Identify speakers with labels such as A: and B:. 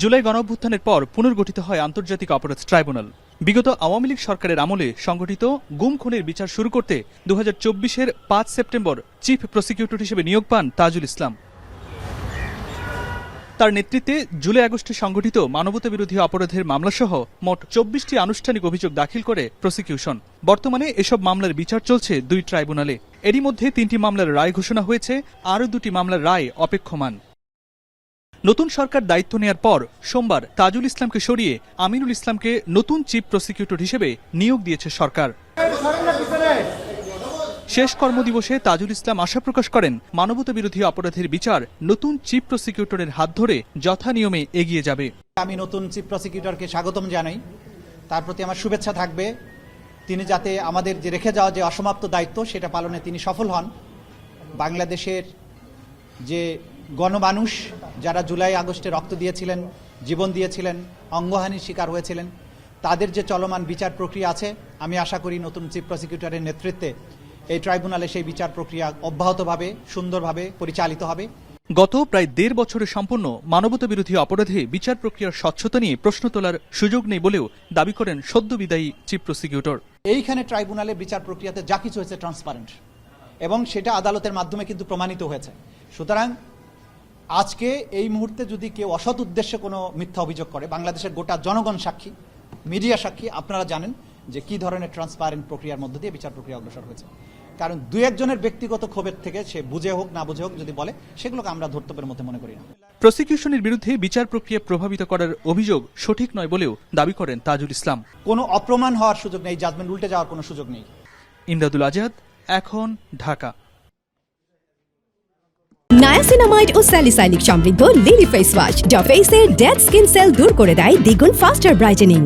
A: জুলাই গণঅভ্যুত্থানের পর পুনর্গঠিত হয় আন্তর্জাতিক অপরাধ ট্রাইব্যুনাল। বিগত আওয়ামী লীগ সরকারের আমলে সংগঠিত গুম খুনের বিচার শুরু করতে 2024-এর 5 সেপ্টেম্বর চিফ প্রসিকিউটর হিসেবে নিয়োগ পান তাজুল ইসলাম। তার নেতৃত্বে জুলাই আগস্টে সংগঠিত মানবতাবিরোধী অপরাধের মামলাসহ মোট 24টি আনুষ্ঠানিক অভিযোগ দাখিল করে প্রসিকিউশন। বর্তমানে এসব মামলার বিচার চলছে 2 ট্রাইব্যুনালে। এরই মধ্যে 3টি মামলার রায় ঘোষণা হয়েছে, আরও 2টি মামলার রায় অপেক্ষমান। নতুন সরকার দায়িত্ব নেয়ার পর সোমবার তাজুল ইসলামকে সরিয়ে আমিনুল ইসলামকে নতুন চিফ প্রসিকিউটর হিসেবে নিয়োগ দিয়েছে সরকার। শেষ কর্মদিবসে তাজুল ইসলাম আশা প্রকাশ করেন, মানবতাবিরোধী অপরাধের বিচার নতুন চিফ প্রসিকিউটরের হাত ধরে যথানিয়মে এগিয়ে যাবে।
B: আমি নতুন চিফ প্রসিকিউটরকে স্বাগতম জানাই। তার প্রতি আমার শুভেচ্ছা থাকবে। তিনি যাতে আমাদের যে রেখে যাওয়া যে অসমাপ্ত দায়িত্ব সেটা পালনে তিনি সফল হন। বাংলাদেশের যে গণমানুষ যারা জুলাই আগস্টে রক্ত দিয়েছিলেন, জীবন দিয়েছিলেন, অঙ্গহানির শিকার হয়েছিলেন, তাদের যে চলমান বিচার প্রক্রিয়া আছে, আমি আশা করি নতুন চিফ প্রসিকিউটরের নেতৃত্বে এই ট্রাইব্যুনালে সেই বিচার প্রক্রিয়া অব্যাহতভাবে সুন্দরভাবে পরিচালিত হবে।
A: গত প্রায় 1.5 বছরে সম্পূর্ণ মানবতাবিরোধী অপরাধে বিচার প্রক্রিয়ার স্বচ্ছতা নিয়ে প্রশ্ন তোলার সুযোগ নেই বলেও দাবি করেন সদ্য বিদায়ী চিফ প্রসিকিউটর।
B: এইখানে ট্রাইব্যুনালে বিচার প্রক্রিয়াতে যা কিছু হয়েছে ট্রান্সপারেন্ট এবং সেটা আদালতের মাধ্যমে কিন্তু প্রমাণিত হয়েছে। সুতরাং আজকে এই মুহূর্তে যদি কেউ অসৎ উদ্দেশ্যে কোনো মিথ্যা অভিযোগ করে, বাংলাদেশের গোটা জনগণ সাক্ষী, মিডিয়া সাক্ষী, আপনারা জানেন যে কি ধরনের ট্রান্সপারেন্ট প্রক্রিয়ার মধ্য দিয়ে বিচার প্রক্রিয়া অগ্রসর হয়েছে। কারণ 2-1 ব্যক্তিগত ক্ষোভের থেকে সে বুঝে হোক না বুঝে হোক যদি বলে, সেগুলোকে আমরা ধর্তব্যের মধ্যে মনে করি না।
A: প্রসিকিউশনের বিরুদ্ধে বিচার প্রক্রিয়া প্রভাবিত করার অভিযোগ সঠিক নয় বলেও দাবি করেন তাজুল ইসলাম।
B: কোনো অপ্রমাণ হওয়ার সুযোগ নেই, জাজমেন্ট উল্টে যাওয়ার কোনো সুযোগ নেই।
A: ইমদাদুল আজাদ, এখন, ঢাকা।
C: নায়াসিনামাইড ও স্যালিসাইলিক সমৃদ্ধ লিলি ফেস ওয়াশ যা ফেসের ডেড স্কিন সেল দূর করে দেয় দ্বিগুণ ফাস্টার ব্রাইটেনিং।